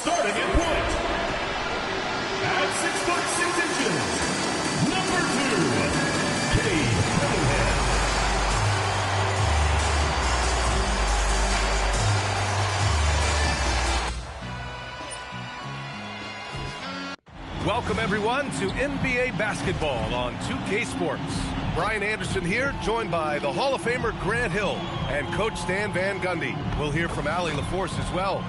Starting at point. At 6'6", number 2, Cade Cunningham. Welcome, everyone, to NBA basketball on 2K Sports. Brian Anderson here, joined by the Hall of Famer Grant Hill and Coach Stan Van Gundy. We'll hear from Allie LaForce as well.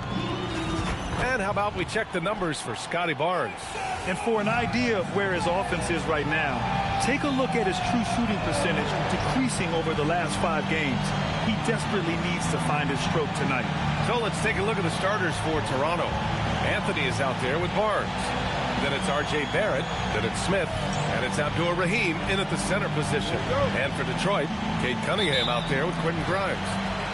And how about we check the numbers for Scotty Barnes? And for an idea of where his offense is right now, take a look at his true shooting percentage decreasing over the last 5 games. He desperately needs to find his stroke tonight. So let's take a look at the starters for Toronto. Anthony is out there with Barnes. Then it's R.J. Barrett, then it's Smith, and it's Abdur-Rahim in at the center position. And for Detroit, Cade Cunningham out there with Quentin Grimes.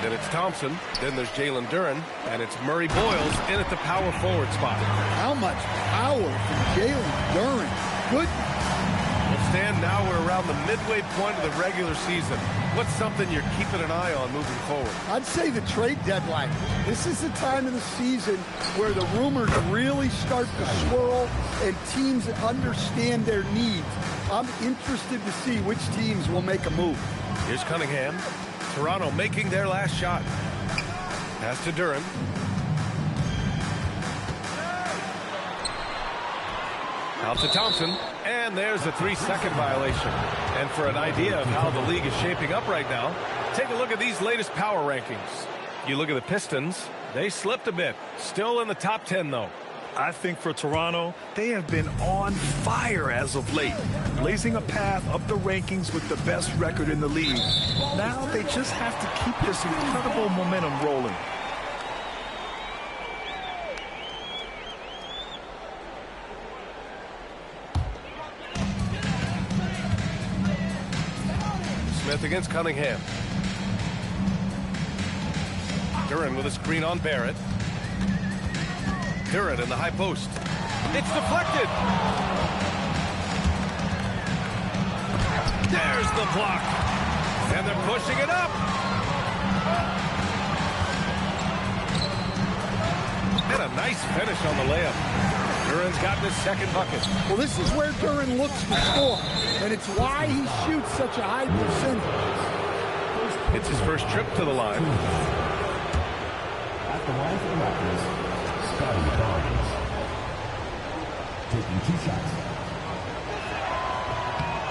Then it's Thompson, then there's Jalen Duren, and it's Murray Boyles in at the power forward spot. How much power from Jalen Duren? Good. Well, Stan, now we're around the midway point of the regular season. What's something you're keeping an eye on moving forward? I'd say the trade deadline. This is the time of the season where the rumors really start to swirl and teams understand their needs. I'm interested to see which teams will make a move. Here's Cunningham. Toronto making their last shot. Pass to Duren. Out to Thompson. And there's a 3-second violation. And for an idea of how the league is shaping up right now, take a look at these latest power rankings. You look at the Pistons, they slipped a bit. Still in the top 10, though. I think for Toronto, they have been on fire as of late, blazing a path up the rankings with the best record in the league. Now they just have to keep this incredible momentum rolling. Smith against Cunningham. Duren with a screen on Barrett. Duren in the high post. It's deflected. There's the block. And they're pushing it up. And a nice finish on the layup. Duren's gotten his second bucket. Well, this is where Duren looks to score, and it's why he shoots such a high percentage. It's his first trip to the line. At the line for the Raptors, Scotty Barnes. Taking 2 shots.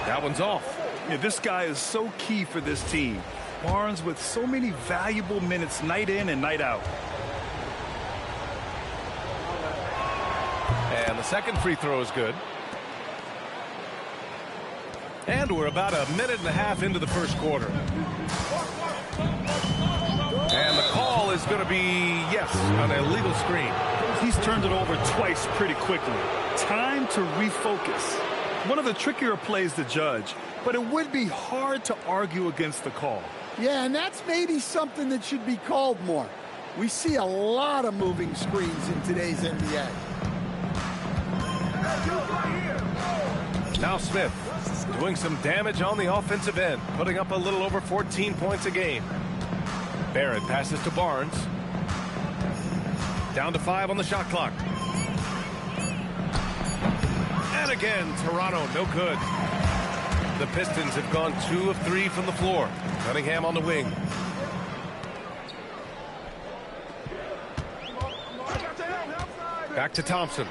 That one's off. Yeah, this guy is so key for this team. Barnes with so many valuable minutes night in and night out. And the second free throw is good. And we're about a minute and a half into the first quarter. And the call is going to be, yes, an illegal screen. He's turned it over twice pretty quickly. Time to refocus. One of the trickier plays to judge, but it would be hard to argue against the call. Yeah, and that's maybe something that should be called more. We see a lot of moving screens in today's NBA. Now Smith doing some damage on the offensive end, putting up a little over 14 points a game. Barrett passes to Barnes. Down to 5 on the shot clock. And again, Toronto, no good. The Pistons have gone 2 of 3 from the floor. Cunningham on the wing. Back to Thompson.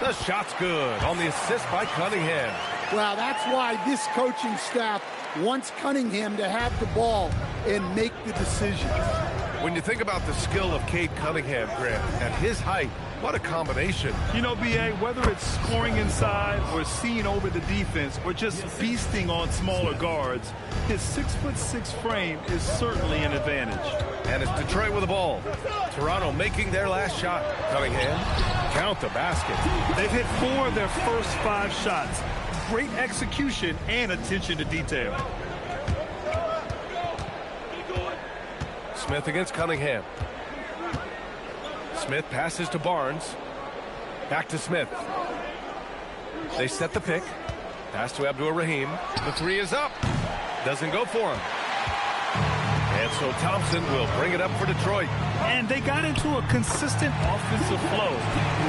The shot's good on the assist by Cunningham. Well, that's why this coaching staff wants Cunningham to have the ball and make the decisions. When you think about the skill of Cade Cunningham, Grant, at his height, what a combination. You know, B.A., whether it's scoring inside or seeing over the defense or just feasting on smaller guards, his 6'6" frame is certainly an advantage. And it's Detroit with the ball. Toronto making their last shot. Cunningham, count the basket. They've hit 4 of their first 5 shots. Great execution and attention to detail. Smith against Cunningham. Smith passes to Barnes. Back to Smith. They set the pick. Pass to Abdur-Rahim. The 3 is up. Doesn't go for him. And so Thompson will bring it up for Detroit. And they got into a consistent offensive flow,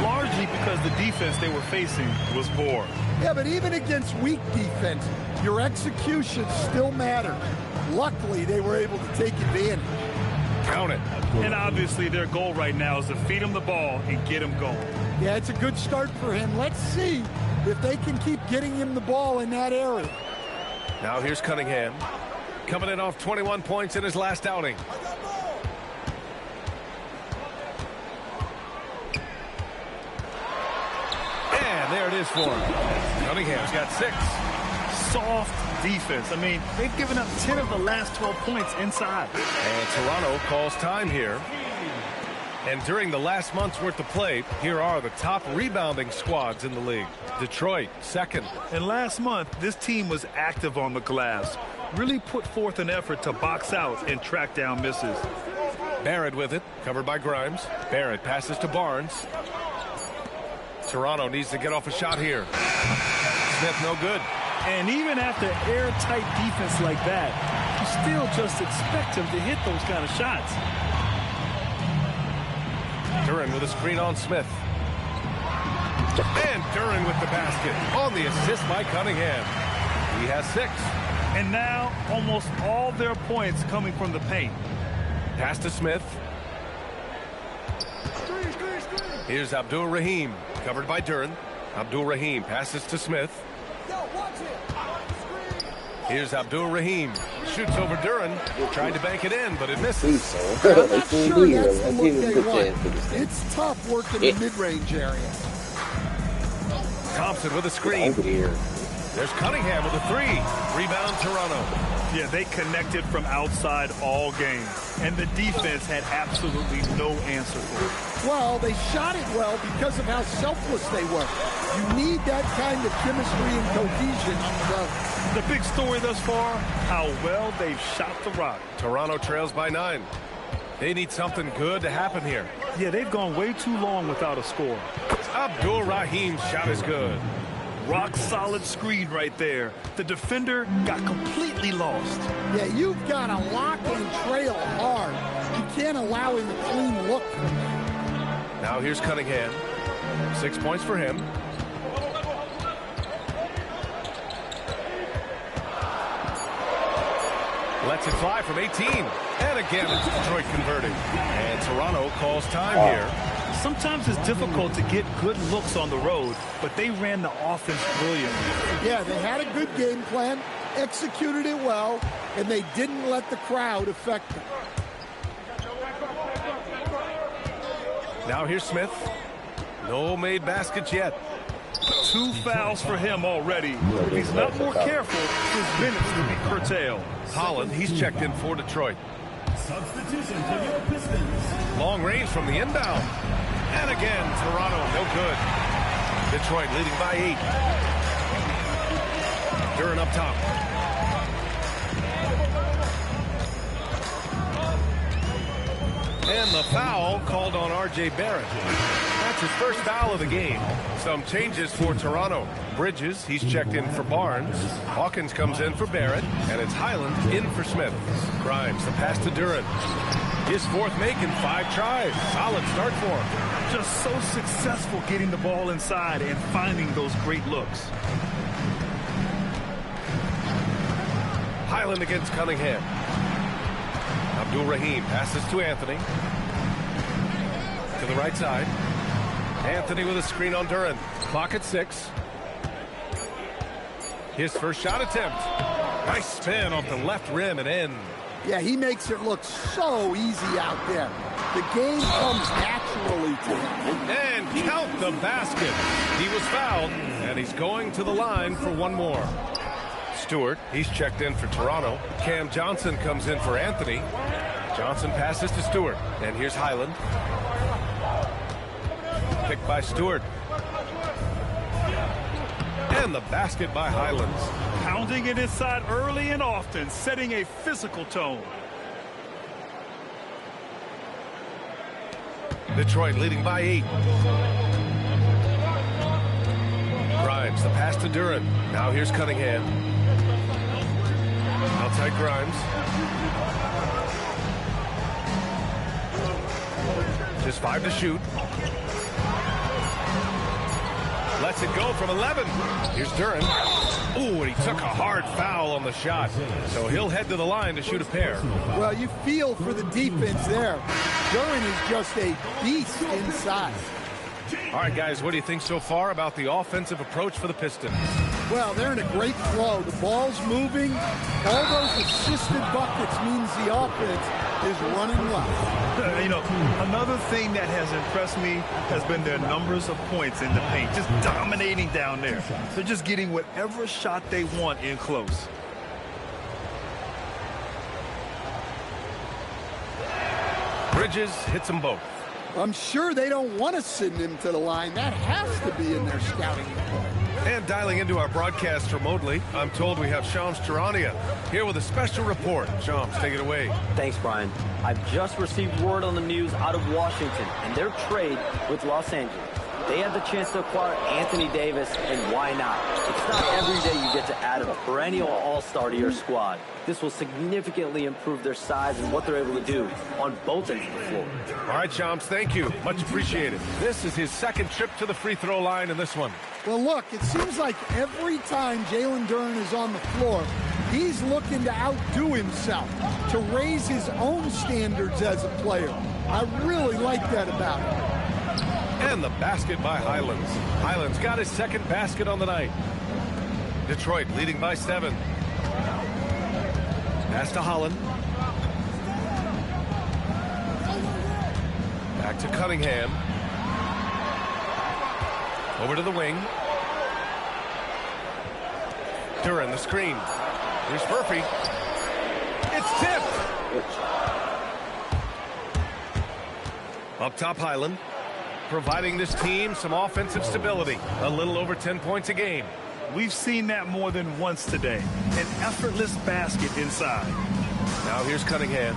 largely because the defense they were facing was poor. Yeah, but even against weak defense, your execution still matters. Luckily, they were able to take advantage. Count it. And obviously their goal right now is to feed him the ball and get him going. Yeah, it's a good start for him. Let's see if they can keep getting him the ball in that area. Now here's Cunningham, coming in off 21 points in his last outing. And there it is for him. Cunningham's got 6. Soft defense. I mean, they've given up 10 of the last 12 points inside. And Toronto calls time here. And during the last month's worth of play, here are the top rebounding squads in the league. Detroit, second. And last month, this team was active on the glass. Really put forth an effort to box out and track down misses. Barrett with it, covered by Grimes. Barrett passes to Barnes. Toronto needs to get off a shot here. Smith no good. And even after airtight defense like that, you still just expect him to hit those kind of shots. Duren with a screen on Smith. And Duren with the basket on the assist by Cunningham. He has 6. And now almost all their points coming from the paint. Pass to Smith. Here's Abdul-Rahim, covered by Duren. Abdul-Rahim passes to Smith. Here's Abdul-Rahim. Shoots over Duren. Tried to bank it in, but it misses. I'm not sure that's the look they want. It's tough working the mid-range area. Thompson with a screen. There's Cunningham with a 3. Rebound Toronto. Yeah, they connected from outside all game. And the defense had absolutely no answer for it. Well, they shot it well because of how selfless they were. You need that kind of chemistry and cohesion. The big story thus far, how well they've shot the rock. Toronto trails by 9. They need something good to happen here. Yeah, they've gone way too long without a score. Abdul-Rahim's shot is good. Rock solid screen right there. The defender got completely lost. Yeah, you've got to lock and trail hard. You can't allow him a clean look. Now here's Cunningham. 6 points for him. Lets it fly from 18. And again, it's Detroit converting. And Toronto calls time here. Sometimes it's difficult to get good looks on the road, but they ran the offense brilliantly. Yeah, they had a good game plan, executed it well, and they didn't let the crowd affect them. Now here's Smith. No made baskets yet. 2 fouls for him already. If he's not more careful, his minutes will be curtailed. Holland, he's checked in for Detroit. Substitution for your Pistons. Long range from the inbound. And again, Toronto, no good. Detroit leading by 8. Duren up top. And the foul called on R.J. Barrett. That's his first foul of the game. Some changes for Toronto. Bridges, he's checked in for Barnes. Hawkins comes in for Barrett. And it's Highland in for Smith. Grimes, the pass to Duren. His 4th make in 5 tries. Solid start for him. Just so successful getting the ball inside and finding those great looks. Highland against Cunningham. Abdul-Rahim passes to Anthony. To the right side. Anthony with a screen on Duren. Clock at 6. His first shot attempt. Nice spin off the left rim and in. Yeah, he makes it look so easy out there. The game comes naturally to him. And count the basket. He was fouled, and he's going to the line for one more. Stewart, he's checked in for Toronto. Cam Johnson comes in for Anthony. Johnson passes to Stewart. And here's Highland. Picked by Stewart. And the basket by Highlands. Pounding it inside early and often, setting a physical tone. Detroit leading by 8. Grimes, the pass to Duren. Now here's Cunningham. Outside Grimes. Just 5 to shoot. Lets it go from 11. Here's Duren. Ooh, and he took a hard foul on the shot. So he'll head to the line to shoot a pair. Well, you feel for the defense there. Duren is just a beast inside. All right, guys, what do you think so far about the offensive approach for the Pistons? Well, they're in a great flow. The ball's moving. All those assisted buckets means the offense is running well. You know, another thing that has impressed me has been their numbers of points in the paint, just dominating down there. They're just getting whatever shot they want in close. Bridges hits them both. I'm sure they don't want to send him to the line. That has to be in their scouting report. And dialing into our broadcast remotely, I'm told we have Shams Charania here with a special report. Shams, take it away. Thanks, Brian. I've just received word on the news out of Washington and their trade with Los Angeles. They had the chance to acquire Anthony Davis, and why not? It's not every day you get to add a perennial all-star to your squad. This will significantly improve their size and what they're able to do on both ends of the floor. All right, Shams, thank you. Much appreciated. This is his second trip to the free throw line in this one. Well, look, it seems like every time Jalen Duren is on the floor, he's looking to outdo himself, to raise his own standards as a player. I really like that about him. And the basket by Highlands. Highlands got his second basket on the night. Detroit leading by 7. Pass to Holland. Back to Cunningham. Over to the wing. Duren the screen. Here's Murphy. It's tipped. Up top, Highland. Providing this team some offensive stability. A little over 10 points a game. We've seen that more than once today. An effortless basket inside. Now here's Cunningham.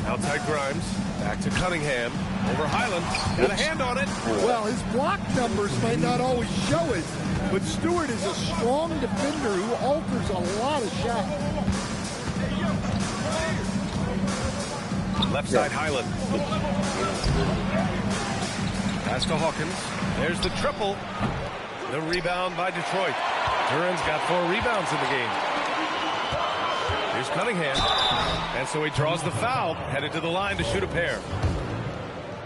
Outside Grimes. Back to Cunningham. Over Highland. Got a hand on it. Well, his block numbers may not always show it, but Stewart is a strong defender who alters a lot of shots. Left side, Highland. Pass to Hawkins. There's the triple. The rebound by Detroit. Duren's got 4 rebounds in the game. Here's Cunningham. And so he draws the foul, headed to the line to shoot a pair.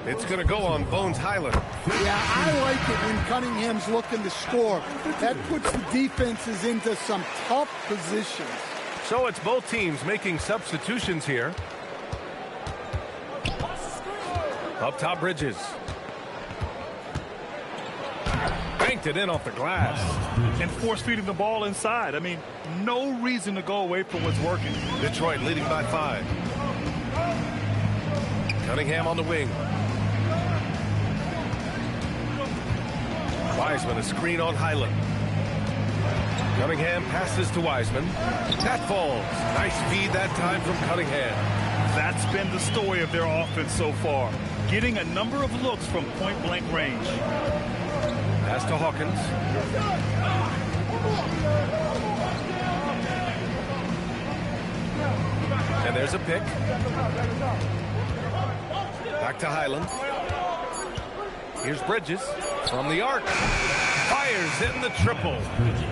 It's going to go on Bones Highland. Yeah, I like it when Cunningham's looking to score. That puts the defenses into some tough positions. So it's both teams making substitutions here. Up top, Bridges. Banked it in off the glass. And force-feeding the ball inside. I mean, no reason to go away from what's working. Detroit leading by 5. Cunningham on the wing. Wiseman, a screen on Highland. Cunningham passes to Wiseman. That falls. Nice feed that time from Cunningham. That's been the story of their offense so far. Getting a number of looks from point-blank range. Pass to Hawkins. And there's a pick. Back to Highland. Here's Bridges from the arc. Fires in the triple.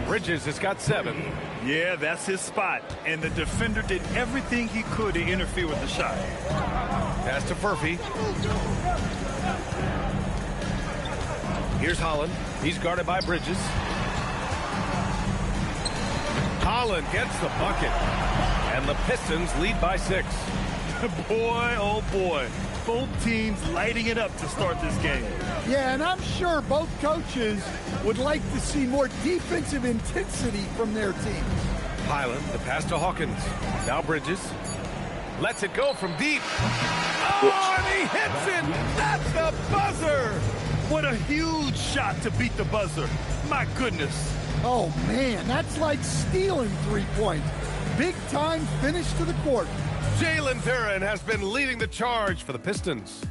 Bridges has got 7. Yeah, that's his spot. And the defender did everything he could to interfere with the shot. Pass to Murphy. Here's Holland. He's guarded by Bridges. Holland gets the bucket. And the Pistons lead by 6. Boy, oh boy. Both teams lighting it up to start this game. Yeah, and I'm sure both coaches would like to see more defensive intensity from their team. Highland, the pass to Hawkins. Now Bridges. Lets it go from deep. Oh, and he hits it. That's the buzzer. What a huge shot to beat the buzzer. My goodness. Oh, man, that's like stealing 3 points. Big time finish to the court. Jalen Duren has been leading the charge for the Pistons.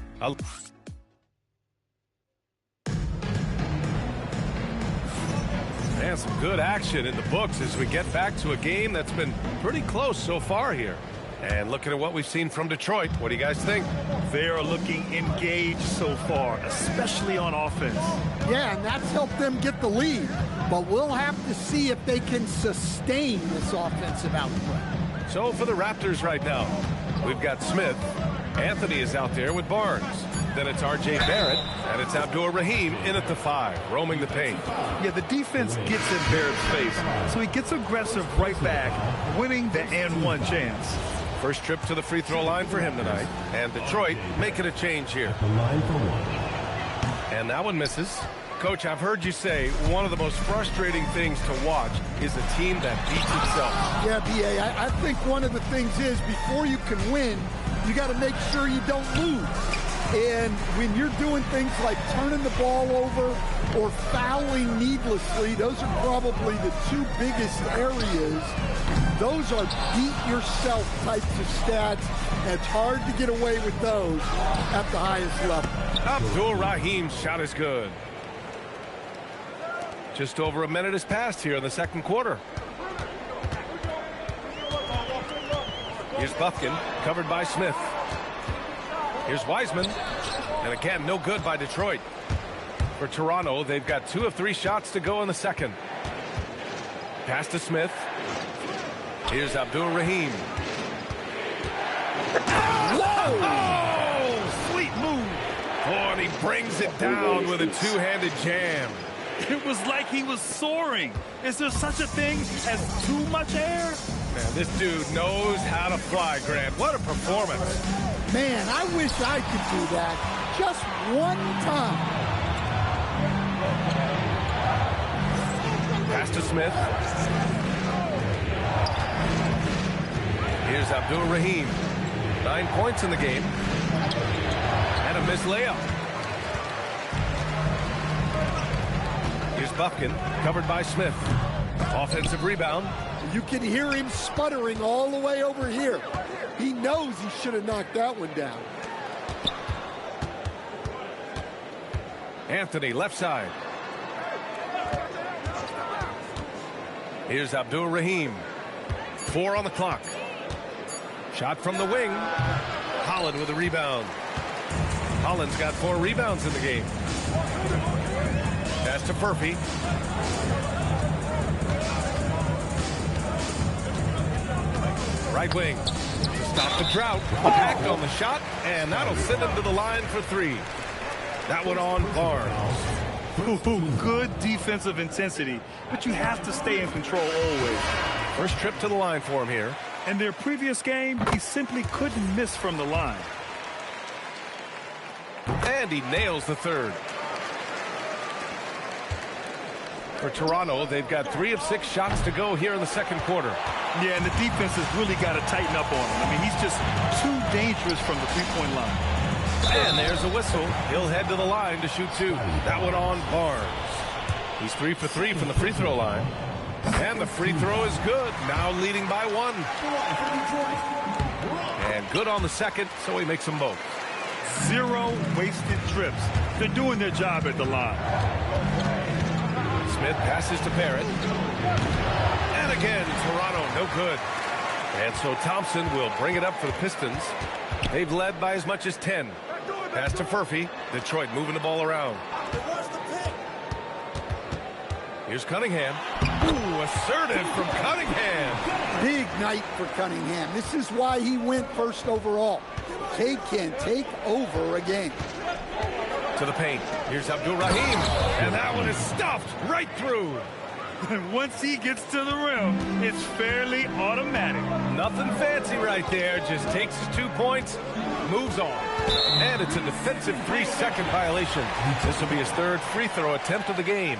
And some good action in the books as we get back to a game that's been pretty close so far here. And looking at what we've seen from Detroit, what do you guys think? They are looking engaged so far, especially on offense. Yeah, and that's helped them get the lead. But we'll have to see if they can sustain this offensive output. So for the Raptors right now, we've got Smith. Anthony is out there with Barnes. Then it's R.J. Barrett, and it's Abdur-Rahim in at the 5, roaming the paint. Yeah, the defense gets in Barrett's face, so he gets aggressive right back, winning the and-one chance. First trip to the free throw line for him tonight, and Detroit making a change here. The line for one. And that one misses. Coach, I've heard you say one of the most frustrating things to watch is a team that beats itself. Yeah, B.A., I think one of the things is before you can win, you got to make sure you don't lose. And when you're doing things like turning the ball over or fouling needlessly, those are probably the two biggest areas. Those are beat yourself types of stats, and it's hard to get away with those at the highest level. Abdur-Rahim's shot is good. Just over a minute has passed here in the second quarter. Here's Buffkin, covered by Smith. Here's Wiseman, and again, no good by Detroit. For Toronto, they've got 2 of 3 shots to go in the second. Pass to Smith. Here's Abdur-Rahim. Whoa! Oh, sweet move. Oh, and he brings it down with a two-handed jam. It was like he was soaring. Is there such a thing as too much air? Man, this dude knows how to fly, Grant. What a performance. Man, I wish I could do that just one time. Pass to Smith. Here's Abdur-Rahim. 9 points in the game. And a missed layup. Here's Buffkin, covered by Smith. Offensive rebound. You can hear him sputtering all the way over here. He knows he should have knocked that one down. Anthony, left side. Here's Abdur-Rahim. 4 on the clock. Shot from the wing. Holland with a rebound. Holland's got 4 rebounds in the game. Pass to Murphy. Right wing. Stop the drought. Packed on the shot, and that'll send him to the line for 3. That one on Barnes. Ooh, good defensive intensity, but you have to stay in control always. First trip to the line for him here. In their previous game, he simply couldn't miss from the line. And he nails the 3rd. For Toronto, they've got 3 of 6 shots to go here in the second quarter. Yeah, and the defense has really got to tighten up on him. I mean, he's just too dangerous from the three-point line. And there's a whistle. He'll head to the line to shoot 2. That one on Barnes. He's 3 for 3 from the free throw line. And the free throw is good. Now leading by 1. And good on the second, so he makes them both. 0 wasted trips. They're doing their job at the line. Smith passes to Barrett. And again, Toronto, no good. And so Thompson will bring it up for the Pistons. They've led by as much as 10. Pass to Murphy. Detroit moving the ball around. Here's Cunningham. Ooh, assertive from Cunningham. Big night for Cunningham. This is why he went first overall. He can take over a game. To the paint. Here's Abdur-Rahim. And that one is stuffed right through. And once he gets to the rim, it's fairly automatic. Nothing fancy right there. Just takes his 2 points, moves on. And it's a defensive 3-second violation. This will be his 3rd free throw attempt of the game.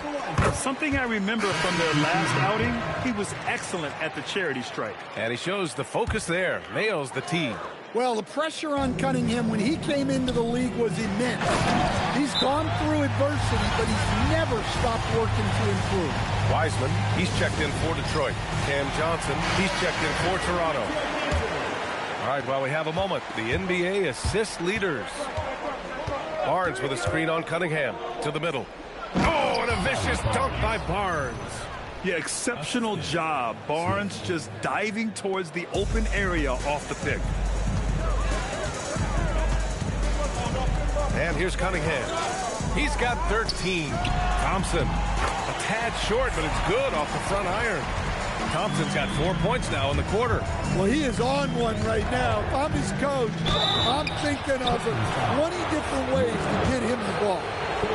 Something I remember from their last outing, he was excellent at the charity stripe. And he shows the focus there. Nails the tee. Well, the pressure on Cunningham when he came into the league was immense. He's gone through adversity, but he's never stopped working to improve. Wiseman, he's checked in for Detroit. Cam Johnson, he's checked in for Toronto. All right, while we have a moment, the NBA assist leaders. Barnes with a screen on Cunningham to the middle. Oh, and a vicious dunk by Barnes. Yeah, exceptional job. Barnes just diving towards the open area off the pick. And here's Cunningham. He's got 13. Thompson, a tad short, but it's good off the front iron. Thompson's got 4 points now in the quarter. Well, he is on one right now. If I'm his coach, I'm thinking of 20 different ways to get him the ball.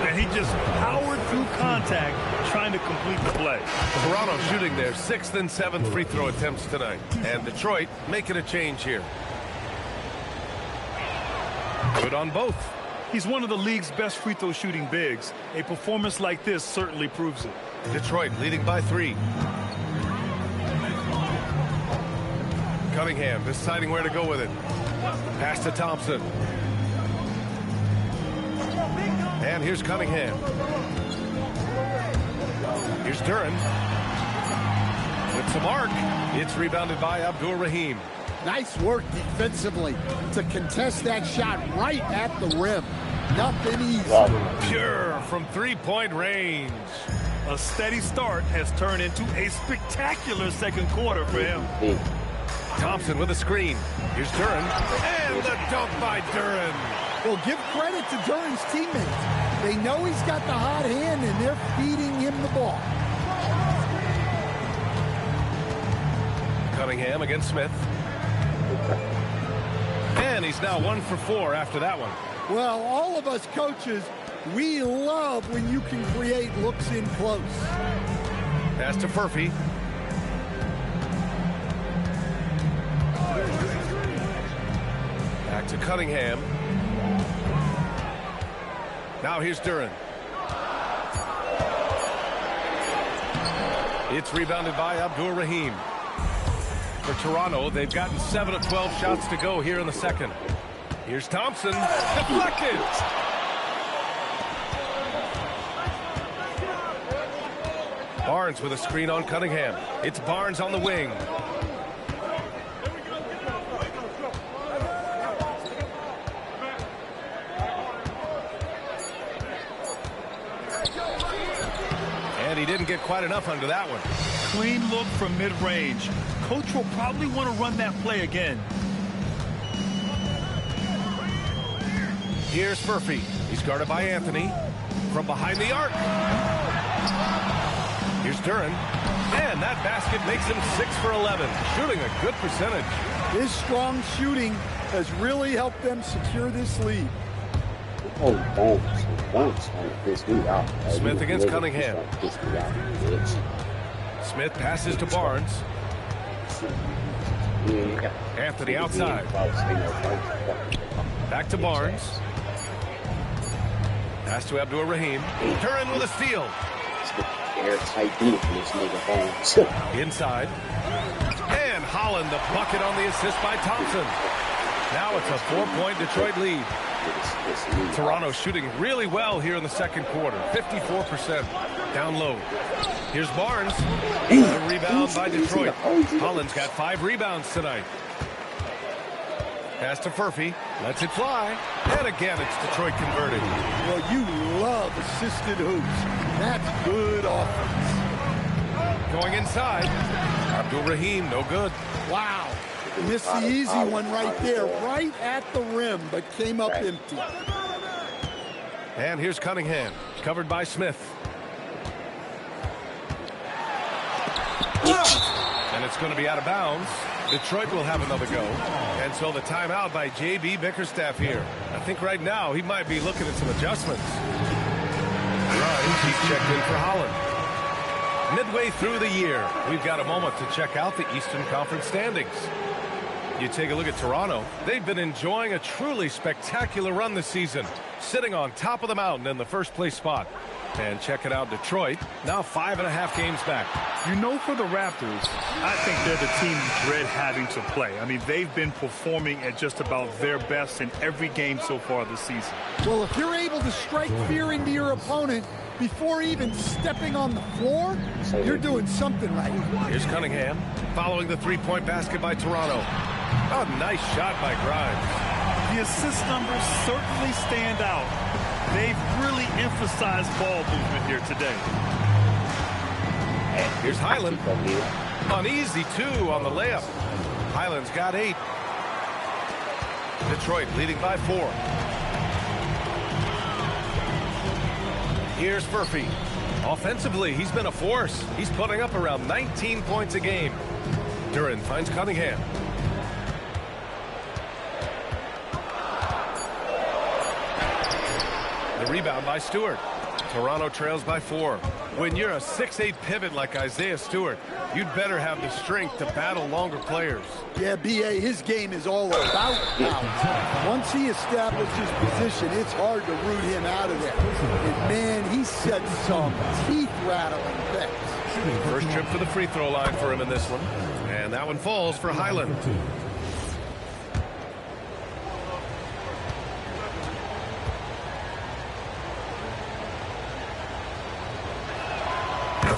And he just powered through contact trying to complete the play. Toronto shooting their 6th and 7th free throw attempts tonight. And Detroit making a change here. Good on both. He's one of the league's best free throw shooting bigs. A performance like this certainly proves it. Detroit leading by 3. Cunningham deciding where to go with it. Pass to Thompson. And here's Cunningham. Here's Duren. With some arc. It's rebounded by Abdul-Rahim. Nice work defensively to contest that shot right at the rim. Nothing easy. Pure from three-point range. A steady start has turned into a spectacular second quarter for him. Thompson with a screen. Here's Duren. And the dunk by Duren. Well, give credit to Duren's teammates. They know he's got the hot hand, and they're feeding him the ball. Cunningham against Smith. And he's now 1 for 4 after that one. Well, all of us coaches, we love when you can create looks in close. Pass to Furphy. Back to Cunningham. Now here's Duren. It's rebounded by Abdul-Rahim. For Toronto, they've gotten 7 of 12 shots to go here in the second. Here's Thompson. Deflected. Barnes with a screen on Cunningham. It's Barnes on the wing. And he didn't get quite enough under that one. Clean look from mid-range. Coach will probably want to run that play again. Here's Furphy. He's guarded by Anthony. From behind the arc. Here's Duren. And that basket makes him 6 for 11. Shooting a good percentage. His strong shooting has really helped them secure this lead. Smith against Cunningham. Smith passes to Barnes. Anthony outside. Back to Barnes. Pass to Abdul-Rahim. Duren with a steal. Inside. And Holland the bucket on the assist by Thompson. Now it's a 4-point Detroit lead. Toronto shooting really well here in the second quarter. 54% down low. Here's Barnes. The rebound by Detroit. Holland's got 5 rebounds tonight. Pass to Furphy. Lets it fly. And again, it's Detroit converted. Well, you love assisted hoops. That's good offense. Going inside. Abdul-Rahim, no good. Wow. Missed the easy one right there, right at the rim, but came up empty. And here's Cunningham, covered by Smith. And it's going to be out of bounds. Detroit will have another go. And so the timeout by J.B. Bickerstaff here. I think right now he might be looking at some adjustments. He's checked in for Holland. Midway through the year, we've got a moment to check out the Eastern Conference standings. You take a look at Toronto. They've been enjoying a truly spectacular run this season, sitting on top of the mountain in the first place spot. And checking out Detroit, now 5.5 games back. You know, for the Raptors, I think they're the team you dread having to play. I mean, they've been performing at just about their best in every game so far this season. Well, if you're able to strike fear into your opponent before even stepping on the floor, you're doing something right. Here's Cunningham, following the three-point basket by Toronto. Oh, nice shot by Grimes. The assist numbers certainly stand out. They've really emphasized ball movement here today. Here's Highland. An easy 2 on the layup. Highland's got 8. Detroit leading by 4. Here's Murphy. Offensively, he's been a force. He's putting up around 19 points a game. Duren finds Cunningham. The rebound by Stewart. Toronto trails by 4. When you're a 6'8 pivot like Isaiah Stewart, you'd better have the strength to battle longer players. Yeah, B.A., his game is all about power. Once he establishes position, it's hard to root him out of there. And, man, he set some teeth-rattling things. First trip to the free throw line for him in this one. And that one falls for Highland.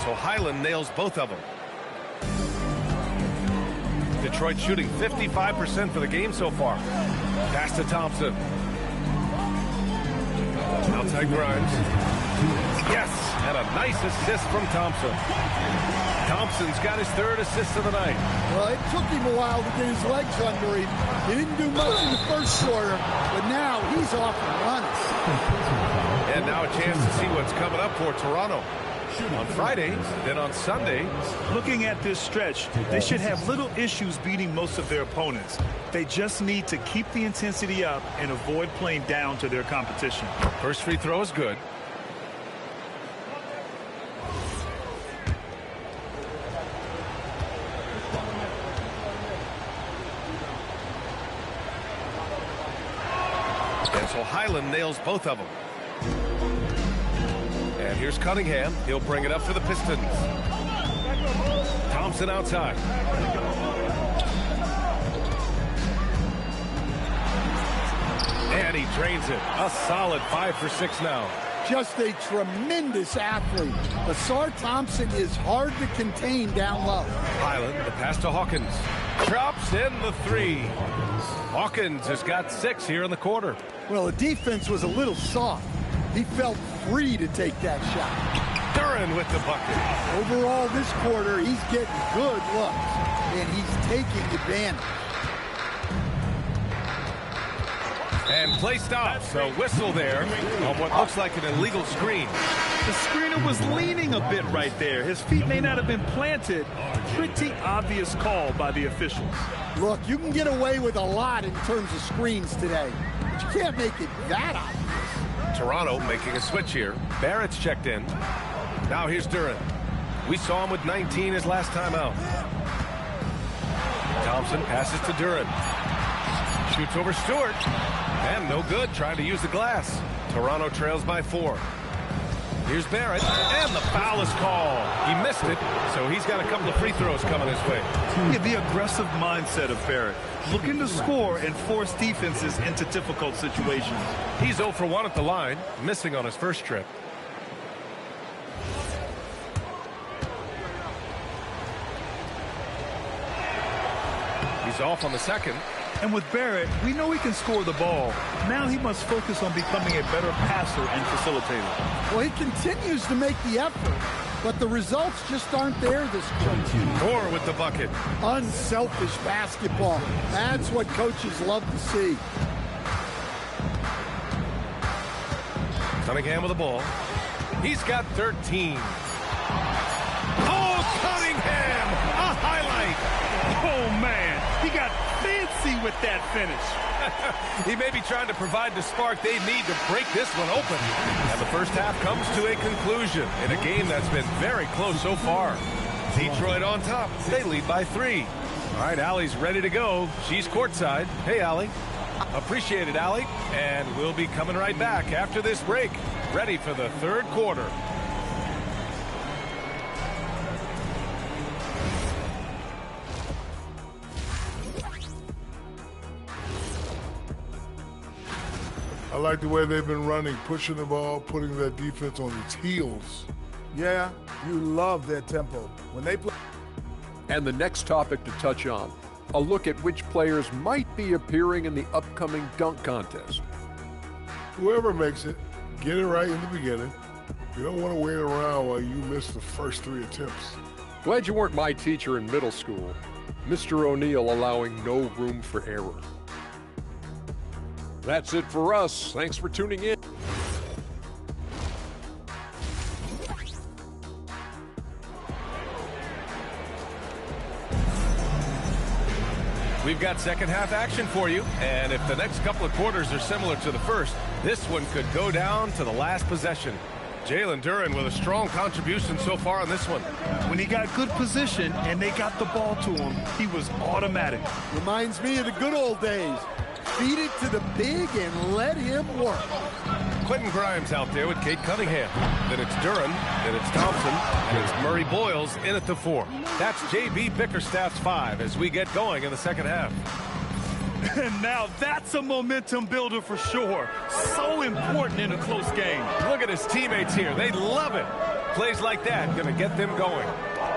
So Highland nails both of them. Detroit shooting 55% for the game so far. Pass to Thompson. Outside Grimes. Yes, and a nice assist from Thompson. Thompson's got his 3rd assist of the night. Well, it took him a while to get his legs under him. He didn't do much in the first quarter, but now he's off and running. And now a chance to see what's coming up for Toronto. On Friday, then on Sunday. Looking at this stretch, they should have little issues beating most of their opponents. They just need to keep the intensity up and avoid playing down to their competition. First free throw is good. And so Highland nails both of them. And here's Cunningham. He'll bring it up for the Pistons. Thompson outside. And he drains it. A solid 5 for 6 now. Just a tremendous athlete. Asar Thompson is hard to contain down low. Highland, the pass to Hawkins. Drops in the 3. Hawkins has got 6 here in the quarter. Well, the defense was a little soft. He felt free to take that shot. Duren with the bucket. Overall, this quarter, he's getting good looks, and he's taking advantage. And play stops. A whistle there on what looks like an illegal screen. The screener was leaning a bit right there. His feet may not have been planted. Pretty obvious call by the officials. Look, you can get away with a lot in terms of screens today, but you can't make it that obvious. Toronto making a switch here. Barrett's checked in. Now here's Duren. We saw him with 19 his last time out. Thompson passes to Duren. Shoots over Stewart. And no good, trying to use the glass. Toronto trails by 4. Here's Barrett, and the foul is called. He missed it, so he's got a couple of free throws coming his way. Yeah, the aggressive mindset of Barrett, looking to score and force defenses into difficult situations. He's 0 for 1 at the line, missing on his first trip. He's off on the second. And with Barrett, we know he can score the ball. Now he must focus on becoming a better passer and facilitator. Well, he continues to make the effort, but the results just aren't there this quarter. Moore with the bucket. Unselfish basketball. That's what coaches love to see. Cunningham with the ball. He's got 13. Oh, Cunningham! A highlight! Oh, man. He got fancy with that finish. He may be trying to provide the spark they need to break this one open. And the first half comes to a conclusion in a game that's been very close so far. Detroit on top. They lead by 3. All right, Allie's ready to go. She's courtside. Hey, Allie. Appreciate it, Allie. And we'll be coming right back after this break. Ready for the third quarter. I like the way they've been running, pushing the ball, putting their defense on its heels. Yeah, you love their tempo. When they play. And the next topic to touch on, a look at which players might be appearing in the upcoming dunk contest. Whoever makes it, get it right in the beginning. You don't want to wait around while you miss the first 3 attempts. Glad you weren't my teacher in middle school. Mr. O'Neal allowing no room for error. That's it for us. Thanks for tuning in. We've got second half action for you, and if the next couple of quarters are similar to the first, this one could go down to the last possession. Jalen Duren with a strong contribution so far on this one. When he got good position and they got the ball to him, he was automatic. Reminds me of the good old days. Feed it to the big and let him work. Quentin Grimes out there with Kate Cunningham. Then it's Duren, then it's Thompson, and it's Murray Boyles in at the 4. That's J.B. Bickerstaff's 5 as we get going in the second half. And now that's a momentum builder for sure. So important in a close game. Look at his teammates here. They love it. Plays like that going to get them going.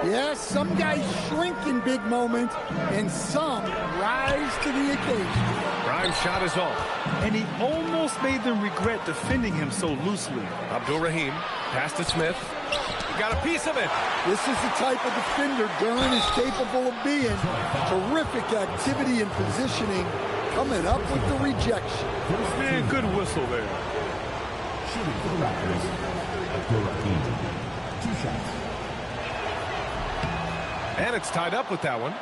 Yes, some guys shrink in big moments, and some rise to the occasion. Grimes' shot is off. And he almost made them regret defending him so loosely. Abdul-Rahim, pass to Smith. He got a piece of it. This is the type of defender Duren is capable of being. Terrific activity and positioning, coming up with the rejection. Man, good whistle there. Shooting for the Raptors, Abdul-Rahim. 2 shots. And it's tied up with that one.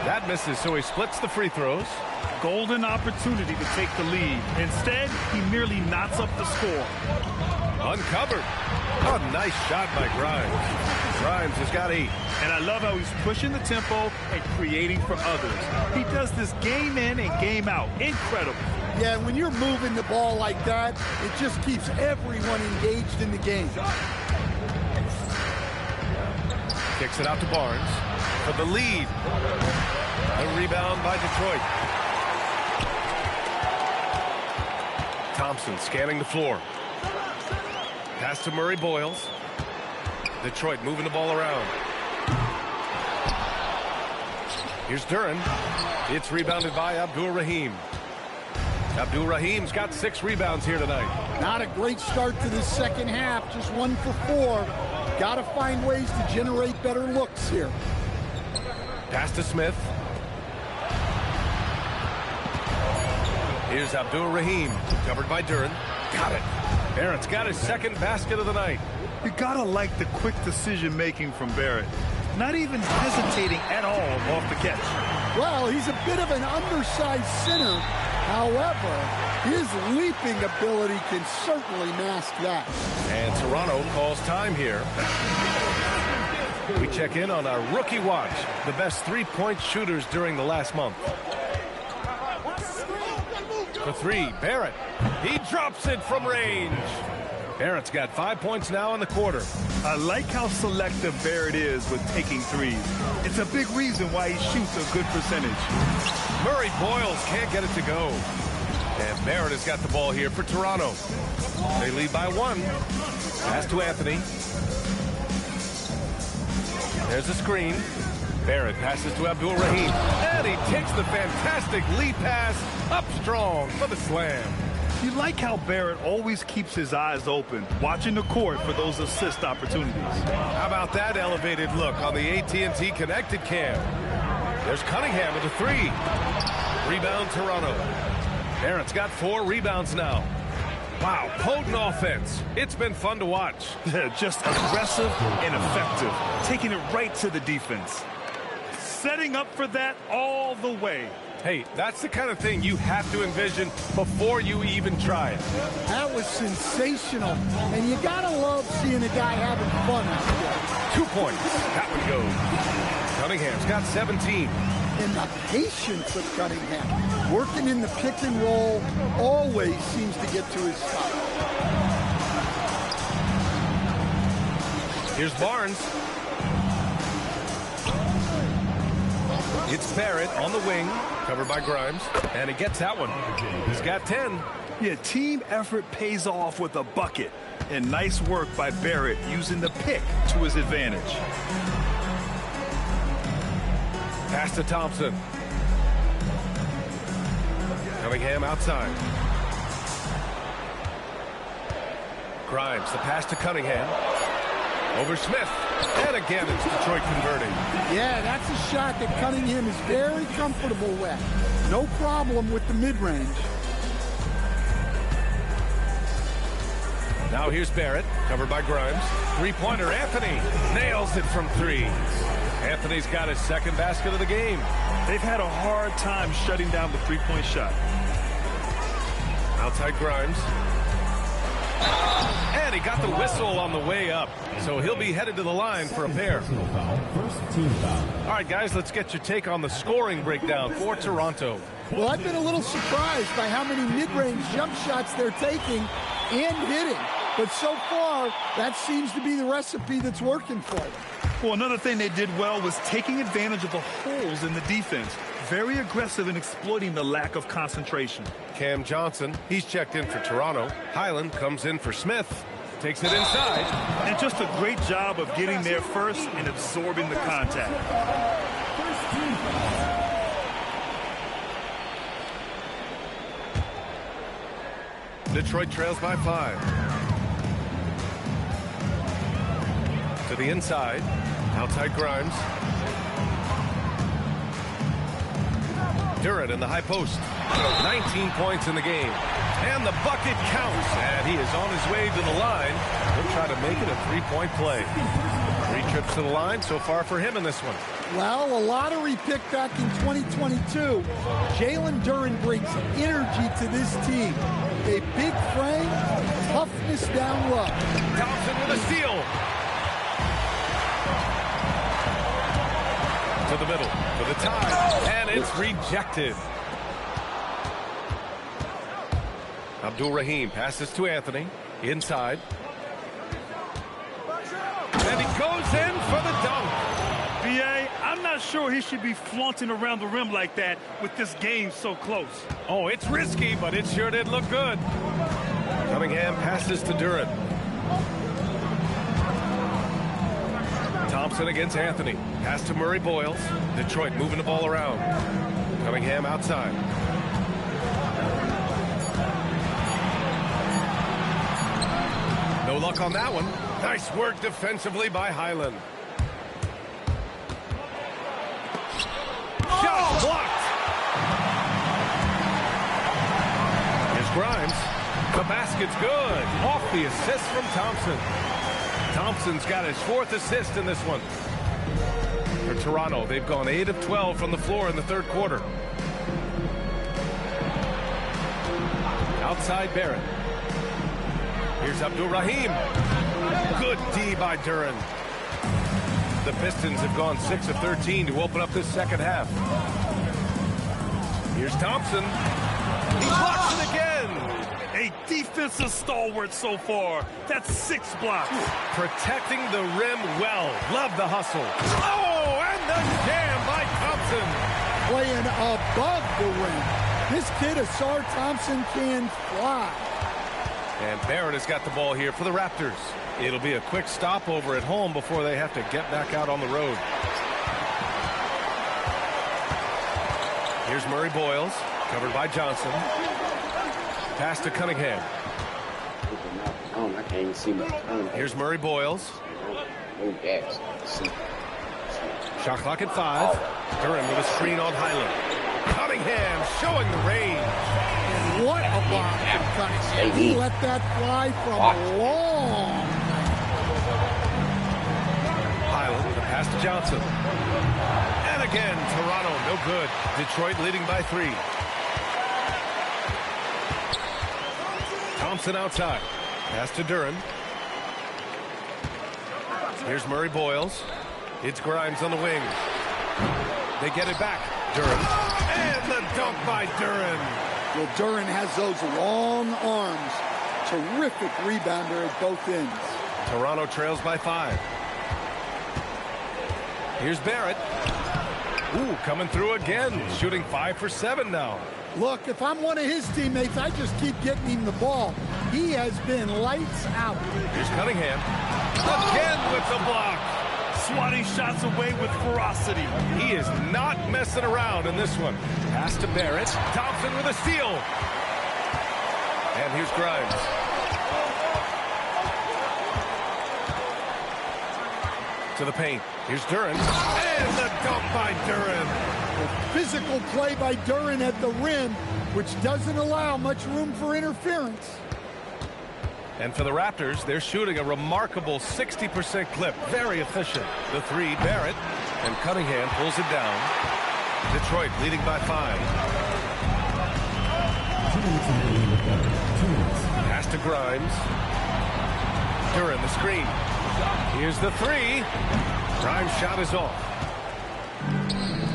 That misses, so he splits the free throws. Golden opportunity to take the lead. Instead, he merely knots up the score. Uncovered. Oh, nice shot by Grimes. Grimes has got 8. And I love how he's pushing the tempo and creating for others. He does this game in and game out. Incredible. Yeah, when you're moving the ball like that, it just keeps everyone engaged in the game. Kicks it out to Barnes for the lead. A rebound by Detroit. Thompson scanning the floor. Pass to Murray Boyles. Detroit moving the ball around. Here's Duren. It's rebounded by Abdul-Rahim. Abdul-Rahim's got 6 rebounds here tonight. Not a great start to the second half. Just 1 for 4. Got to find ways to generate better looks here. Pass to Smith. Here's Abdul-Rahim, covered by Duren. Got it. Barrett's got his second basket of the night. You gotta like the quick decision-making from Barrett. Not even hesitating at all off the catch. Well, he's a bit of an undersized center. However, his leaping ability can certainly mask that. And Toronto calls time here. We check in on our rookie watch, the best three-point shooters during the last month. For 3, Barrett. He drops it from range. Barrett's got 5 points now in the quarter. I like how selective Barrett is with taking threes. It's a big reason why he shoots a good percentage. Murray Boyles can't get it to go. And Barrett has got the ball here for Toronto. They lead by 1. Pass to Anthony. There's a screen. Barrett passes to Abdul-Rahim. And he takes the fantastic lead pass up strong for the slam. You like how Barrett always keeps his eyes open, watching the court for those assist opportunities. How about that elevated look on the AT&T Connected Cam? There's Cunningham with a 3. Rebound Toronto. Barrett's got 4 rebounds now. Wow, potent offense. It's been fun to watch. Just aggressive and effective, taking it right to the defense. Setting up for that all the way. Hey, that's the kind of thing you have to envision before you even try it. That was sensational. And you gotta love seeing a guy having fun out there. 2 points. That one goes. Cunningham's got 17. And the patience of Cunningham. Working in the pick and roll always seems to get to his side. Here's Barnes. It's Barrett on the wing, covered by Grimes, and he gets that one. He's got 10. Yeah, team effort pays off with a bucket. And nice work by Barrett using the pick to his advantage. Pass to Thompson. Cunningham outside. Grimes, the pass to Cunningham. Over Smith. And again, it's Detroit converting. Yeah, that's a shot that Cunningham is very comfortable with. No problem with the mid-range. Now here's Barrett, covered by Grimes. Three-pointer, Anthony nails it from three. Anthony's got his second basket of the game. They've had a hard time shutting down the three-point shot. Outside Grimes. And he got the whistle on the way up. So he'll be headed to the line for a pair. First team foul. All right, guys, let's get your take on the scoring breakdown for Toronto. Well, I've been a little surprised by how many mid-range jump shots they're taking and hitting. But so far, that seems to be the recipe that's working for them. Well, another thing they did well was taking advantage of the holes in the defense. Very aggressive in exploiting the lack of concentration. Cam Johnson, he's checked in for Toronto. Highland comes in for Smith. Takes it inside. And just a great job of getting there first and absorbing the contact. Detroit trails by 5. To the inside. Outside Grimes. Durant in the high post. 19 points in the game. And the bucket counts. And he is on his way to the line. He'll try to make it a three-point play. 3 trips to the line so far for him in this one. Well, a lottery pick back in 2022. Jalen Duren brings energy to this team. A big frame, toughness down low. Thompson with a steal. To the middle, for the tie, and it's rejected. Abdul-Rahim passes to Anthony, inside. And he goes in for the dunk. B.A., I'm not sure he should be flaunting around the rim like that with this game so close. Oh, it's risky, but it sure did look good. Cunningham passes to Durant. Thompson against Anthony. Pass to Murray Boyles. Detroit moving the ball around. Cunningham outside. No luck on that one. Nice work defensively by Highland. Shot blocked. Here's Grimes. The basket's good. Off the assist from Thompson. Thompson's got his 4th assist in this one. For Toronto, they've gone 8 of 12 from the floor in the 3rd quarter. Outside Barrett. Here's Abdul-Rahim. Good D by Duren. The Pistons have gone 6 of 13 to open up this second half. Here's Thompson. He blocks it again. A defensive stalwart so far. That's 6 blocks. Protecting the rim well. Love the hustle. Oh, and the jam by Thompson. Playing above the rim. This kid, Asar Thompson, can fly. And Barrett has got the ball here for the Raptors. It'll be a quick stopover at home before they have to get back out on the road. Here's Murray Boyles, covered by Johnson. Pass to Cunningham. I can't even see my turn. Here's Murray Boyles. Shot clock at 5. Duren with a screen on Highland. Cunningham showing the range. What a block from Cunningham. He let that fly from long. Highland with a pass to Johnson. And again, Toronto, no good. Detroit leading by 3. Thompson outside. Pass to Duren. Here's Murray Boyles. It's Grimes on the wing. They get it back. Duren. And the dunk by Duren. Well, Duren has those long arms. Terrific rebounder at both ends. Toronto trails by 5. Here's Barrett. Ooh, coming through again. Shooting 5 for 7 now. Look, if I'm one of his teammates, I just keep getting him the ball. He has been lights out. Here's Cunningham. Again with the block. Swatting shots away with ferocity. He is not messing around in this one. Pass to Barrett. Thompson with a steal. And here's Grimes. To the paint. Here's Duran. And the dunk by Duran. A physical play by Duran at the rim, which doesn't allow much room for interference. And for the Raptors, they're shooting a remarkable 60% clip. Very efficient. The three, Barrett. And Cunningham pulls it down. Detroit leading by 5. Pass to Grimes. Duran the screen. Here's the three. Grimes' shot is off.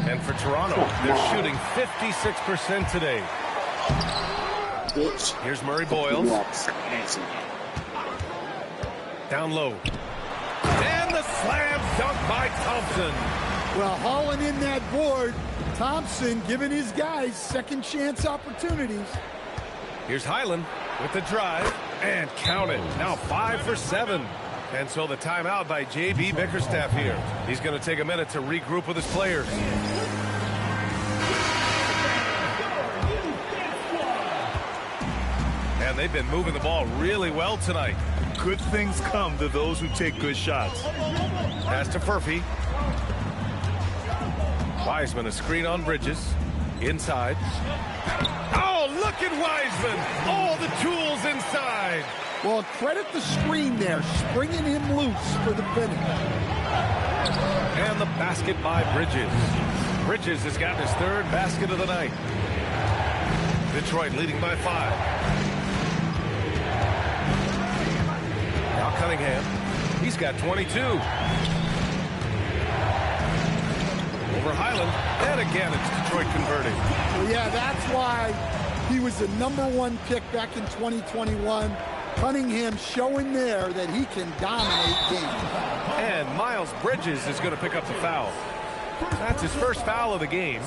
And for Toronto, they're shooting 56% today. Here's Murray Boyles. Down low. And the slam dunk by Thompson. Well, hauling in that board, Thompson giving his guys second chance opportunities. Here's Highland with the drive. And count it. Now 5 for 7. And so the timeout by J.B. Bickerstaff here. He's going to take a minute to regroup with his players. And they've been moving the ball really well tonight. Good things come to those who take good shots. Pass to Furphy. Wiseman, a screen on Bridges. Inside. Oh, look at Wiseman. All the tools inside. Well, credit the screen there, springing him loose for the finish. And the basket by Bridges. Bridges has gotten his 3rd basket of the night. Detroit leading by 5. Now Cunningham. He's got 22. Over Highland. And again, it's Detroit converting. Well, yeah, that's why he was the #1 pick back in 2021. Cunningham showing there that he can dominate games. And Miles Bridges is going to pick up the foul. That's his first foul of the game.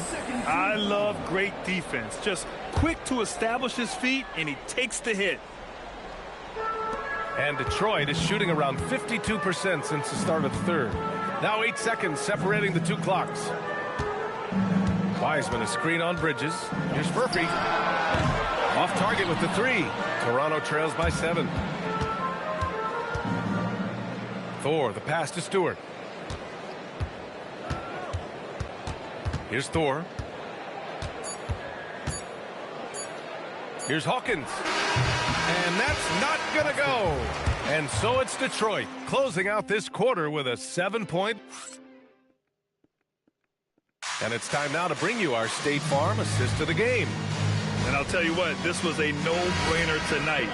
I love great defense. Just quick to establish his feet, and he takes the hit. And Detroit is shooting around 52% since the start of the 3rd. Now 8 seconds separating the 2 clocks. Wiseman, a screen on Bridges. Here's Murphy. Off target with the 3. Toronto trails by 7. Thor, the pass to Stewart. Here's Thor. Here's Hawkins. And that's not going to go. And so it's Detroit closing out this quarter with a 7-point. And it's time now to bring you our State Farm assist of the game. And I'll tell you what, this was a no-brainer tonight.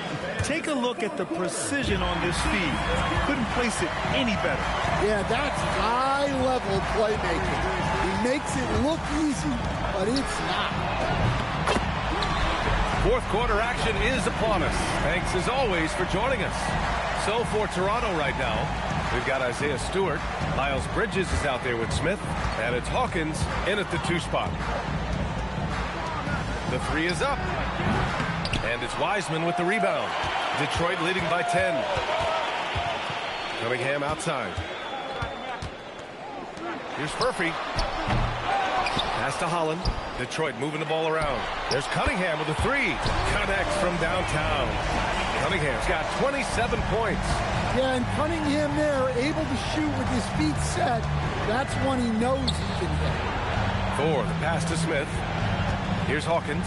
Take a look at the precision on this feed. Couldn't place it any better. Yeah, that's high-level playmaking. He makes it look easy, but it's not. 4th quarter action is upon us. Thanks, as always, for joining us. So for Toronto right now, we've got Isaiah Stewart. Miles Bridges is out there with Smith. And it's Hawkins in at the 2 spot. The 3 is up. And it's Wiseman with the rebound. Detroit leading by 10. Cunningham outside. Here's Murphy. Pass to Holland. Detroit moving the ball around. There's Cunningham with a 3. Connects from downtown. Cunningham's got 27 points. Yeah, and Cunningham there, able to shoot with his feet set. That's one he knows he can hit. Thor, the pass to Smith. Here's Hawkins.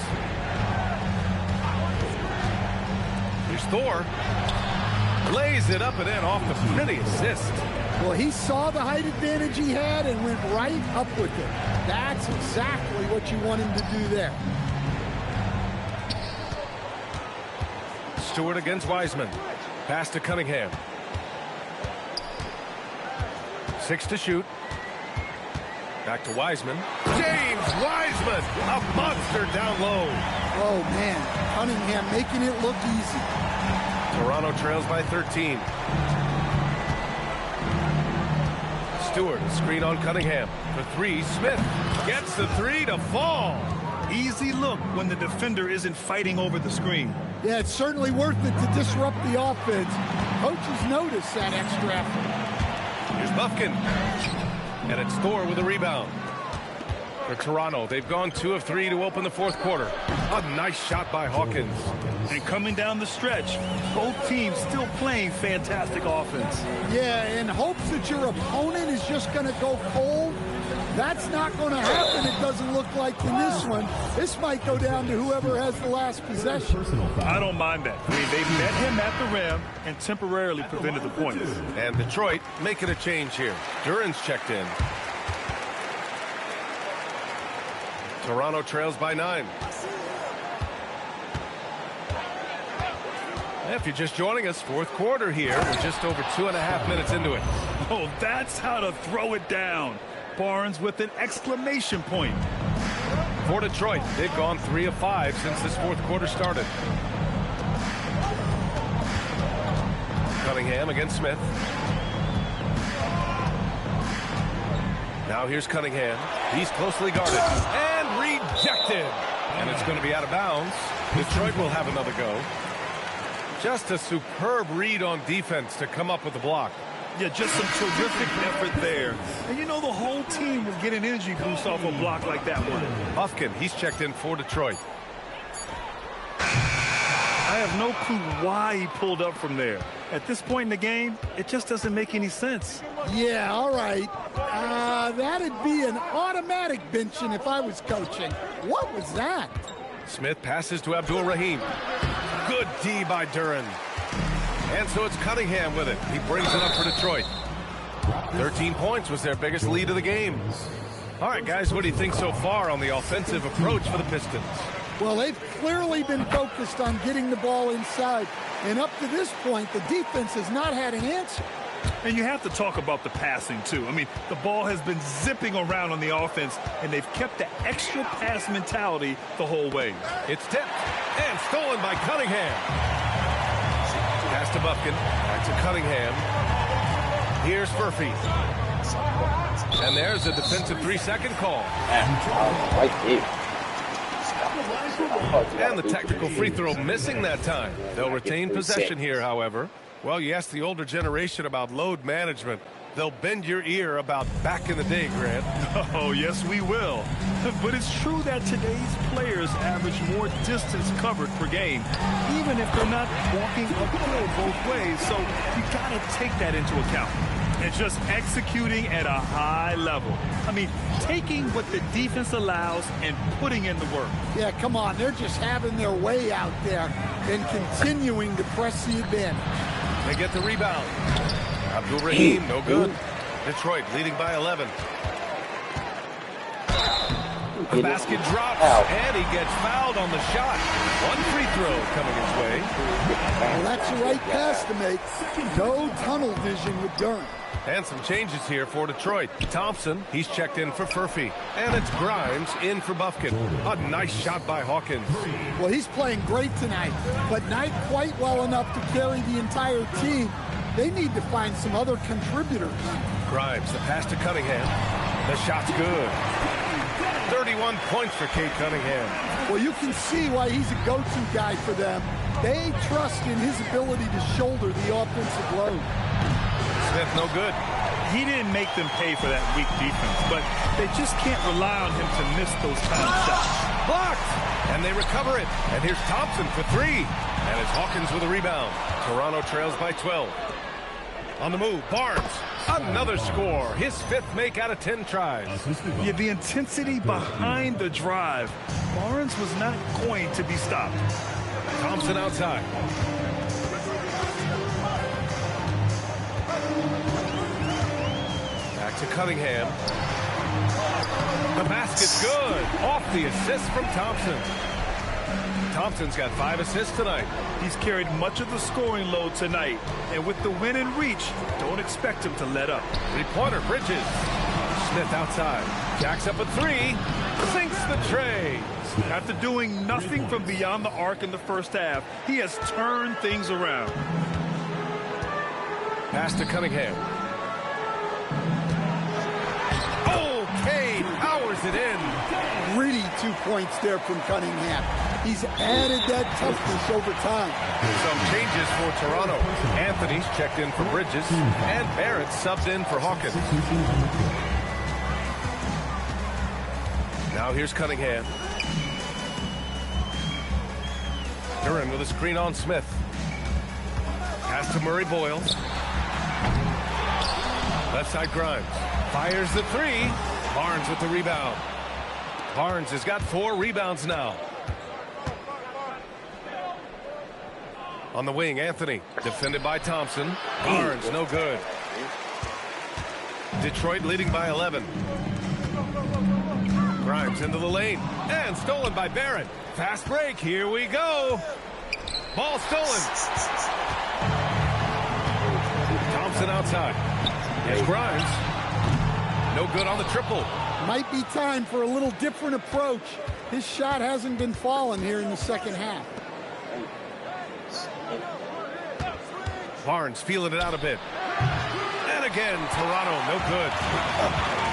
Here's Thor. Lays it up and in off the pretty assist. Well, he saw the height advantage he had and went right up with it. That's exactly what you want him to do there. Stewart against Wiseman. Pass to Cunningham. 6 to shoot. Back to Wiseman. James Wiseman, a monster down low. Oh, man. Cunningham making it look easy. Toronto trails by 13. Stewart, screen on Cunningham. For 3, Smith gets the 3 to fall. Easy look when the defender isn't fighting over the screen. Yeah, it's certainly worth it to disrupt the offense. Coaches notice that extra effort. Here's Buffkin. And it's Thor with a rebound. For Toronto, they've gone 2 of 3 to open the fourth quarter. A nice shot by Hawkins. And coming down the stretch, both teams still playing fantastic offense. Yeah, in hopes that your opponent is just going to go cold. That's not going to happen, it doesn't look like in this one. This might go down to whoever has the last possession. I don't mind that. I mean, they met him at the rim and temporarily prevented the points. And Detroit making a change here. Duran's checked in. Toronto trails by 9. If you're just joining us, fourth quarter here. We're just over 2.5 minutes into it. Oh, that's how to throw it down. Barnes with an exclamation point. For Detroit, they've gone 3 of 5 since this fourth quarter started. Cunningham against Smith. Now here's Cunningham. He's closely guarded and rejected. And it's going to be out of bounds. Detroit will have another go. Just a superb read on defense to come up with the block. Yeah, just some terrific effort there. And you know the whole team will get an energy boost off a block like that one. Buffkin, he's checked in for Detroit. I have no clue why he pulled up from there. At this point in the game, it just doesn't make any sense. Yeah, all right. That'd be an automatic benching if I was coaching. What was that? Smith passes to Abdul-Rahim. Good D by Duran. And so it's Cunningham with it. He brings it up for Detroit. 13 points was their biggest lead of the game. All right, guys, what do you think so far on the offensive approach for the Pistons? Well, they've clearly been focused on getting the ball inside. And up to this point, the defense has not had an answer. And you have to talk about the passing, too. I mean, the ball has been zipping around on the offense, and they've kept the extra pass mentality the whole way. It's tipped and stolen by Cunningham. Pass to Buffkin. Back to Cunningham. Here's Furphy. And there's a defensive 3-second call. Right here. And the technical free throw missing that time. They'll retain possession here, however. Well, you ask the older generation about load management. They'll bend your ear about back in the day, Grant. Oh, yes, we will. But it's true that today's players average more distance covered per game, even if they're not walking uphill both ways. So you got to take that into account. And just executing at a high level. I mean, taking what the defense allows and putting in the work. Yeah, come on. They're just having their way out there and continuing to press the advantage. They get the rebound. Abdul-Rahim, no good. Detroit leading by 11. The basket drops, and he gets fouled on the shot. One free throw coming his way. Well, that's the right pass to make. No tunnel vision with Durant. And some changes here for Detroit. Thompson, he's checked in for Furphy. And it's Grimes in for Buffkin. A nice shot by Hawkins. Well, he's playing great tonight, but not quite well enough to carry the entire team. They need to find some other contributors. Grimes, the pass to Cunningham. The shot's good. 31 points for Cade Cunningham. Well, you can see why he's a go-to guy for them. They trust in his ability to shoulder the offensive load. Smith, no good. He didn't make them pay for that weak defense, but they just can't rely on him to miss those kind of shots. Blocked! And they recover it. And here's Thompson for 3. And it's Hawkins with a rebound. Toronto trails by 12. On the move, Barnes. Another score. His 5th make out of 10 tries. Yeah, the intensity behind the drive. Barnes was not going to be stopped. Thompson outside. Back to Cunningham. The basket's good. Off the assist from Thompson. Thompson's got 5 assists tonight. He's carried much of the scoring load tonight. And with the win and reach, don't expect him to let up. Three-pointer, Bridges. Smith outside. Jacks up a 3. Sinks the tray. After doing nothing from beyond the arc in the first half, he has turned things around. Pass to Cunningham. Okay, powers it in. Gritty 2 points there from Cunningham. He's added that toughness over time. Some changes for Toronto. Anthony's checked in for Bridges, and Barrett subbed in for Hawkins. Now here's Cunningham. Duran with a screen on Smith. Pass to Murray Boyles. Left side Grimes. Fires the three. Barnes with the rebound. Barnes has got 4 rebounds now. On the wing, Anthony. Defended by Thompson. Barnes, no good. Detroit leading by 11. Grimes into the lane. And stolen by Barrett. Fast break. Here we go. Ball stolen. Thompson outside. Here's Grimes. No good on the triple. Might be time for a little different approach. His shot hasn't been falling here in the second half. Barnes feeling it out a bit. And again, Toronto, no good.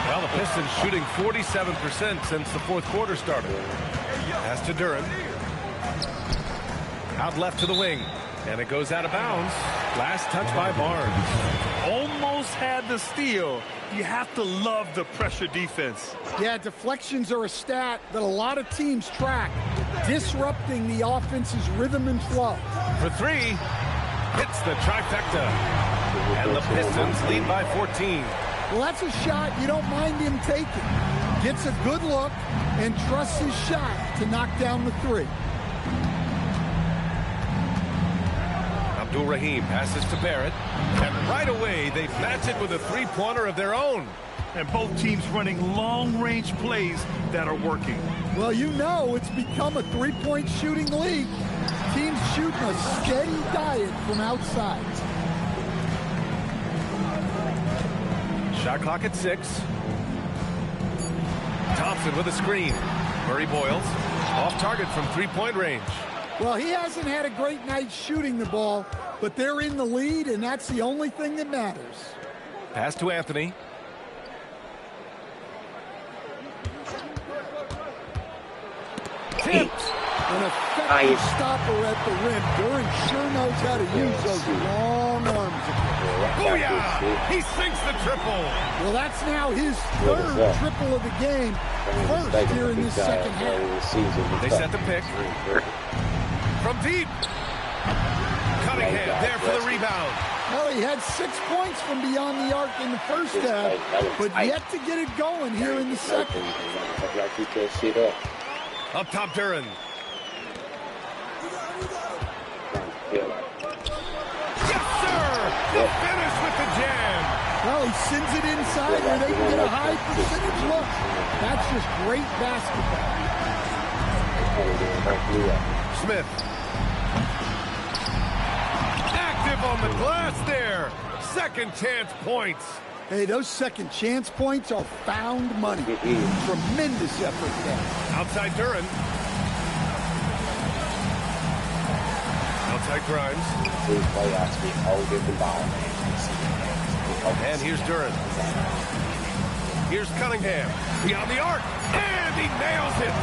Well, the Pistons shooting 47% since the fourth quarter started. Pass to Duran. Out left to the wing. And it goes out of bounds. Last touch by Barnes. Almost had the steal. You have to love the pressure defense. Yeah, deflections are a stat that a lot of teams track, disrupting the offense's rhythm and flow. For 3, hits the trifecta. And the Pistons lead by 14. Well, that's a shot you don't mind him taking. Gets a good look and trusts his shot to knock down the 3. Abdul-Rahim passes to Barrett. And right away, they match it with a three-pointer of their own. And both teams running long-range plays that are working. Well, you know it's become a three-point shooting league. Teams shooting a steady diet from outside. Shot clock at 6. Thompson with a screen. Murray Boyles off target from three-point range. Well, he hasn't had a great night shooting the ball, but they're in the lead, and that's the only thing that matters. Pass to Anthony. Tipped. An effective stopper at the rim. Duran sure knows how to use those long arms. Booyah! He sinks the triple. Well, that's now his 3rd triple of the game. First here in this second half. They set the pick. From deep. Cunningham there for the rebound. Well, he had 6 points from beyond the arc in the first half, but yet to get it going here in the second. Up top, Duran. Yes, sir! The finish with the jam. Well, he sends it inside where they can get a high percentage look. That's just great basketball. Smith. Active on the glass there. Second chance points. Hey, those second chance points are found money. Tremendous effort there. Outside Duran. Outside Grimes. And here's Duran. Here's Cunningham. Beyond the arc. And he nails it.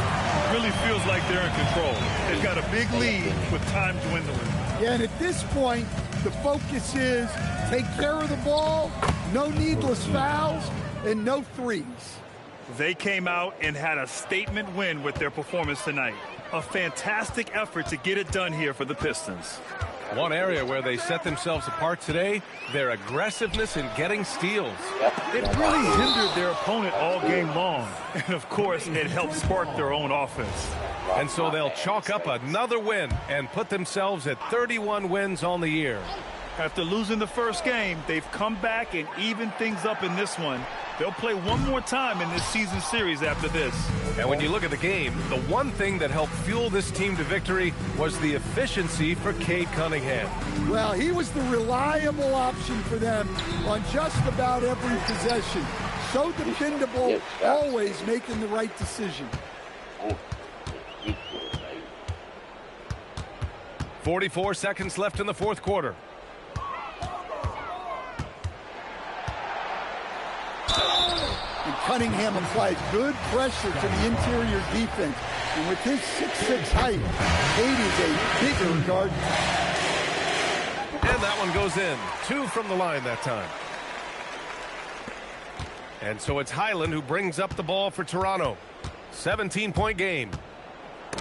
Really feels like they're in control. They've got a big lead with time dwindling. Yeah, and at this point, the focus is take care of the ball, no needless fouls, and no threes. They came out and had a statement win with their performance tonight. A fantastic effort to get it done here for the Pistons. One area where they set themselves apart today, their aggressiveness in getting steals. It really hindered their opponent all game long. And, of course, it helped spark their own offense. And so they'll chalk up another win and put themselves at 31 wins on the year. After losing the first game, they've come back and evened things up in this one. They'll play one more time in this season series after this. And when you look at the game, the one thing that helped fuel this team to victory was the efficiency for Cade Cunningham. Well, he was the reliable option for them on just about every possession. So dependable, always making the right decision. 44 seconds left in the fourth quarter. And Cunningham applies good pressure to the interior defense. And with his 6'6" height, Cade is a bigger guard. And that one goes in. 2 from the line that time. And so it's Highland who brings up the ball for Toronto. 17-point game.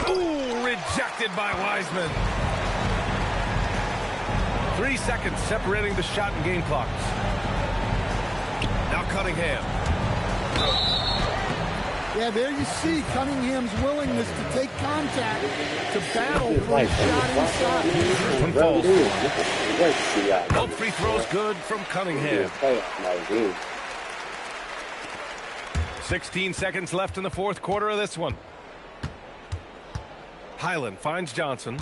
Ooh, rejected by Wiseman. 3 seconds separating the shot and game clocks. Now Cunningham. Yeah, there you see Cunningham's willingness to take contact, to battle for a shot inside. One falls. Both free throws good from Cunningham. 16 seconds left in the fourth quarter of this one. Highland finds Johnson.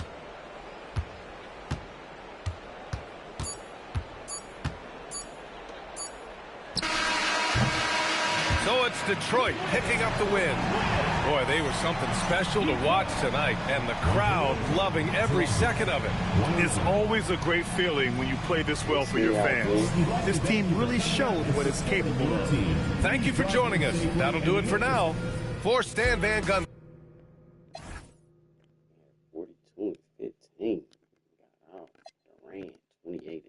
So it's Detroit picking up the win. Boy, they were something special to watch tonight, and the crowd loving every second of it. It's always a great feeling when you play this well for your fans. This team really showed what it's capable of. Thank you for joining us. That'll do it for now. For Stan Van Gundy. 42-15. Got out. Durant, 28-16.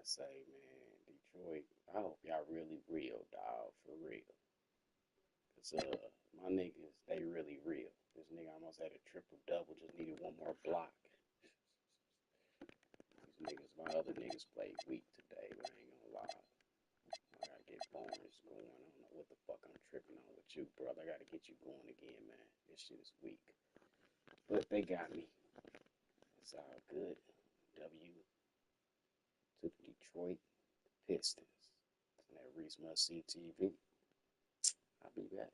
Say, man, Detroit, I hope y'all really real, dog, for real. Because, my niggas, they really real. This nigga almost had a triple-double, just needed one more block. These niggas, my other niggas played weak today, but I ain't gonna lie. I gotta get Barnes going. I don't know what the fuck I'm tripping on with you, brother. I gotta get you going again, man. This shit is weak. But they got me. It's all good. W to the Detroit Pistons. And that Reese Must See TV. I'll be back.